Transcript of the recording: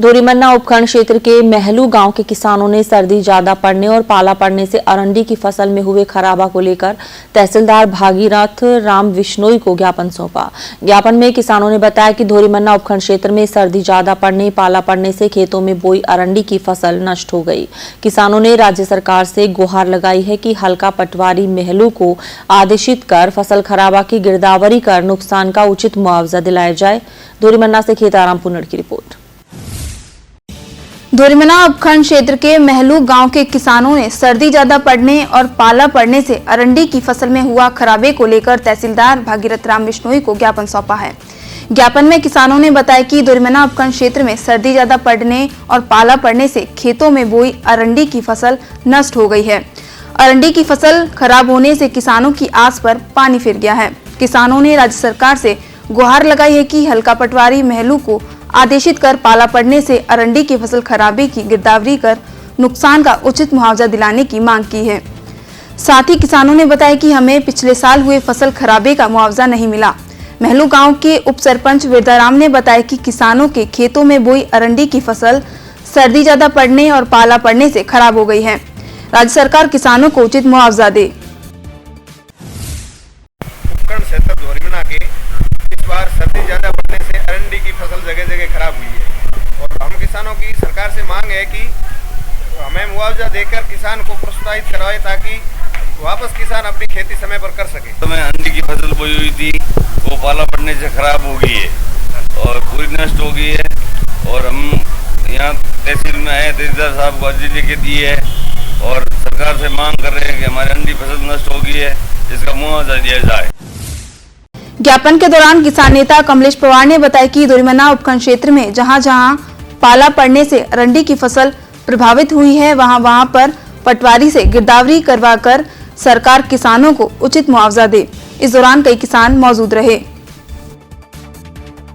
धोरीमन्ना उपखंड क्षेत्र के महलू गांव के किसानों ने सर्दी ज्यादा पड़ने और पाला पड़ने से अरंडी की फसल में हुए खराबा को लेकर तहसीलदार भागीरथ राम विश्नोई को ज्ञापन सौंपा। ज्ञापन में किसानों ने बताया कि धोरीमन्ना उपखंड क्षेत्र में सर्दी ज्यादा पड़ने, पाला पड़ने से खेतों में बोई अरंडी की फसल नष्ट हो गई। किसानों ने राज्य सरकार से गुहार लगाई है कि हल्का पटवारी महलू को आदेशित कर फसल खराबा की गिरदावरी कर नुकसान का उचित मुआवजा दिलाया जाए। धोरीमन्ना से खेताराम पुनड़ की रिपोर्ट। धोरीमन्ना उपखंड क्षेत्र के महलू गांव के किसानों ने सर्दी ज्यादा पड़ने और पाला पड़ने से अरंडी की फसल में हुआ खराबे को लेकर तहसीलदार भागीरथ राम विश्नोई को ज्ञापन सौंपा है। ज्ञापन में किसानों ने बताया कि धोरीमन्ना उपखंड क्षेत्र में सर्दी ज्यादा पड़ने और पाला पड़ने से खेतों में बोई अरंडी की फसल नष्ट हो गई है। अरंडी की फसल खराब होने से किसानों की आस पर पानी फिर गया है। किसानों ने राज्य सरकार से गुहार लगाई है कि हल्का पटवारी महलू को आदेशित कर पाला पड़ने से अरंडी की फसल खराबे की गिरदावरी कर नुकसान का उचित मुआवजा दिलाने की मांग की है। साथ ही किसानों ने बताया कि हमें पिछले साल हुए फसल खराबे का मुआवजा नहीं मिला। महलू गांव के उप सरपंच विरदाराम ने बताया कि किसानों के खेतों में बोई अरंडी की फसल सर्दी ज्यादा पड़ने और पाला पड़ने से खराब हो गई है। राज्य सरकार किसानों को उचित मुआवजा दे। इस बार सर्दी ज्यादा पड़ने से अरंडी की फसल जगह जगह खराब हुई है और हम किसानों की सरकार से मांग है कि हमें मुआवजा देकर किसान को प्रोत्साहित करवाए ताकि वापस किसान अपनी खेती समय पर कर सके। तो मैं अरंडी की फसल बोई हुई थी, वो पाला पड़ने से खराब हो गई है और पूरी नष्ट हो गई है और हम यहाँ तहसील में आए, तहसीलदार साहब को अर्जी लिख के दी है और सरकार से मांग कर रहे हैं कि हमारी अरंडी फसल नष्ट हो गई है, जिसका मुआवजा दिया जाए। ज्ञापन के दौरान किसान नेता कमलेश पवार ने बताया कि धोरीमन्ना उपखंड क्षेत्र में जहां पाला पड़ने से अरंडी की फसल प्रभावित हुई है, वहां पर पटवारी से गिरदावरी करवाकर सरकार किसानों को उचित मुआवजा दे। इस दौरान कई किसान मौजूद रहे।